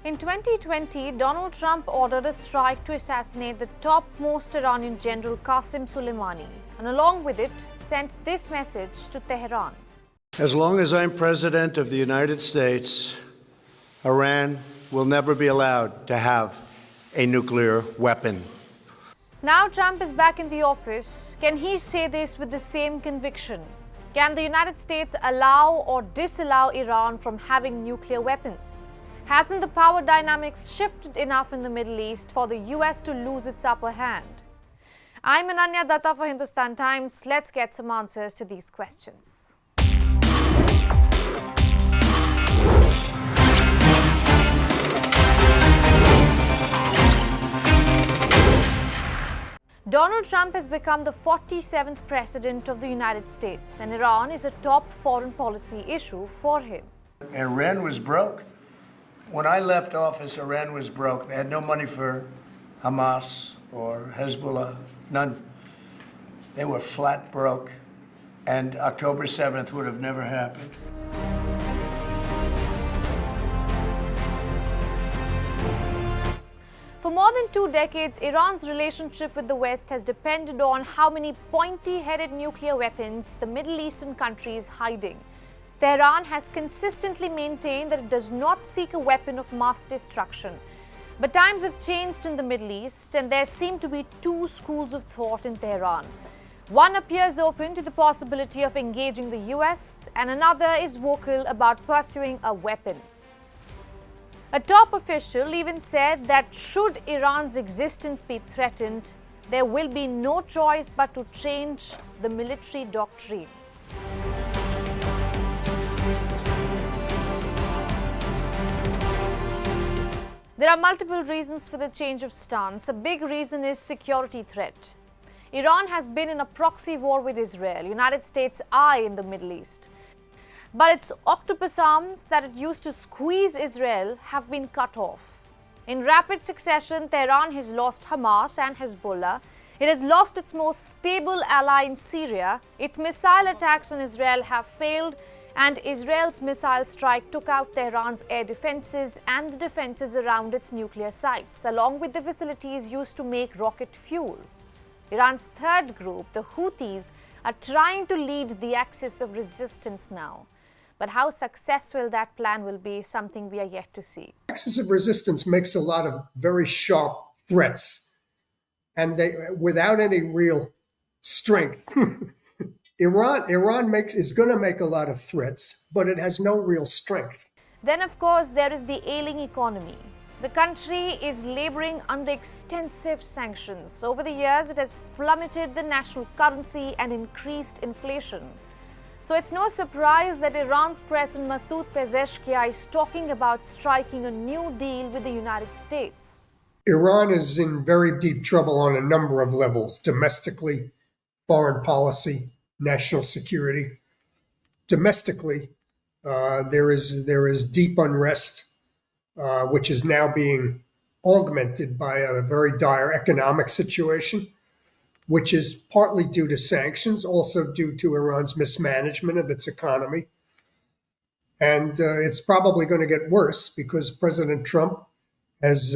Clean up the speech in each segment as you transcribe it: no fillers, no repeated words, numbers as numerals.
In 2020, Donald Trump ordered a strike to assassinate the topmost Iranian general Qasem Soleimani, and along with it, sent this message to Tehran. As long as I'm President of the United States, Iran will never be allowed to have a nuclear weapon. Now Trump is back in the office. Can he say this with the same conviction? Can the United States allow or disallow Iran from having nuclear weapons? Hasn't the power dynamics shifted enough in the Middle East for the US to lose its upper hand? I'm Ananya Datta for Hindustan Times. Let's get some answers to these questions. Donald Trump has become the 47th president of the United States, and Iran is a top foreign policy issue for him. Iran was broke. When I left office, Iran was broke. They had no money for Hamas or Hezbollah, none. They were flat broke, and October 7th would have never happened. For more than 2 decades, Iran's relationship with the West has depended on how many pointy-headed nuclear weapons the Middle Eastern country is hiding. Tehran has consistently maintained that it does not seek a weapon of mass destruction. But times have changed in the Middle East, and there seem to be two schools of thought in Tehran. One appears open to the possibility of engaging the US, and another is vocal about pursuing a weapon. A top official even said that should Iran's existence be threatened, there will be no choice but to change the military doctrine. There are multiple reasons for the change of stance. A big reason is security threat. Iran has been in a proxy war with Israel, United States' eye in the Middle East. But its octopus arms that it used to squeeze Israel have been cut off. In rapid succession, Tehran has lost Hamas and Hezbollah. It has lost its most stable ally in Syria. Its missile attacks on Israel have failed, and Israel's missile strike took out Tehran's air defenses and the defenses around its nuclear sites, along with the facilities used to make rocket fuel. Iran's third group, the Houthis, are trying to lead the axis of resistance now. But how successful that plan will be is something we are yet to see. Axis of resistance makes a lot of very sharp threats, and they, without any real strength. Iran is going to make a lot of threats, but it has no real strength. Then, of course, there is the ailing economy. The country is laboring under extensive sanctions. Over the years, it has plummeted the national currency and increased inflation. So it's no surprise that Iran's President Masoud Pezeshkian is talking about striking a new deal with the United States. Iran is in very deep trouble on a number of levels: domestically, foreign policy, national security. Domestically, there is deep unrest, which is now being augmented by a very dire economic situation, which is partly due to sanctions, also due to Iran's mismanagement of its economy. And it's probably going to get worse because President Trump has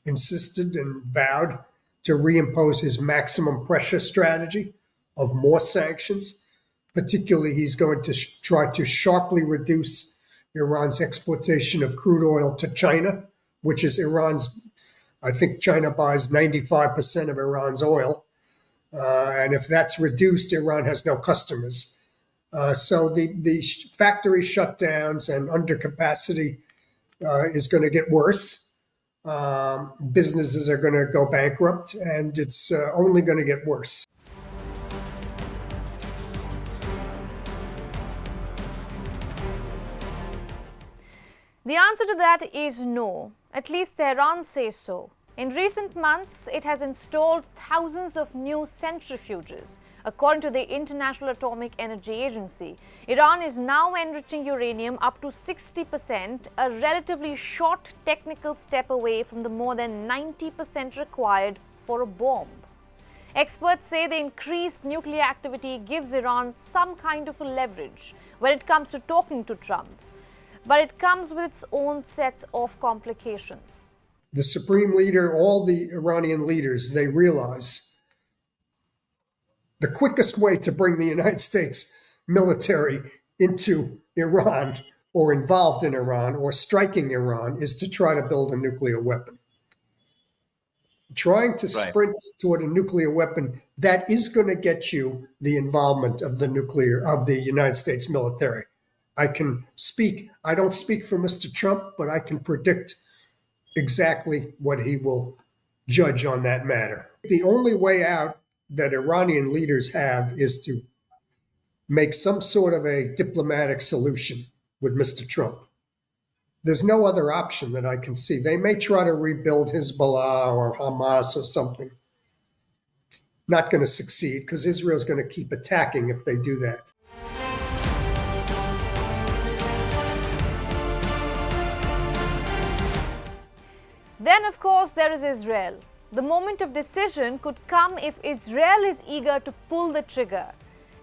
insisted and vowed to reimpose his maximum pressure strategy of more sanctions. Particularly, he's going to try to sharply reduce Iran's exportation of crude oil to China, which is I think China buys 95% of Iran's oil. And if that's reduced, Iran has no customers. So the factory shutdowns and undercapacity is going to get worse. Businesses are going to go bankrupt, and it's only going to get worse. The answer to that is no. At least Tehran says so. In recent months, it has installed thousands of new centrifuges. According to the International Atomic Energy Agency, Iran is now enriching uranium up to 60%, a relatively short technical step away from the more than 90% required for a bomb. Experts say the increased nuclear activity gives Iran some kind of a leverage when it comes to talking to Trump. but it comes with its own sets of complications. The supreme leader, all the Iranian leaders, they realize the quickest way to bring the United States military into Iran or involved in Iran or striking Iran is to try to build a nuclear weapon. Trying to sprint toward a nuclear weapon, that is going to get you the involvement of the United States military. I don't speak for Mr. Trump, but I can predict exactly what he will judge on that matter. The only way out that Iranian leaders have is to make some sort of a diplomatic solution with Mr. Trump. There's no other option that I can see. They may try to rebuild Hezbollah or Hamas or something. Not going to succeed because Israel's going to keep attacking if they do that. Then, of course, there is Israel. The moment of decision could come if Israel is eager to pull the trigger.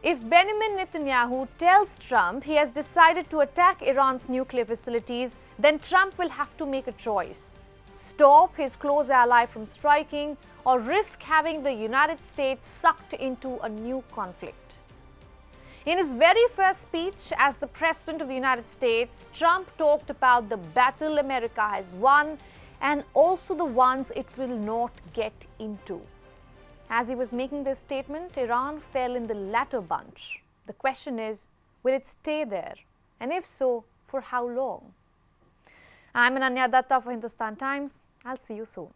If Benjamin Netanyahu tells Trump he has decided to attack Iran's nuclear facilities, then Trump will have to make a choice: stop his close ally from striking or risk having the United States sucked into a new conflict. In his very first speech as the President of the United States, Trump talked about the battle America has won and also the ones it will not get into. As he was making this statement, Iran fell in the latter bunch. The question is, will it stay there? And if so, for how long? I'm Ananya Datta for Hindustan Times. I'll see you soon.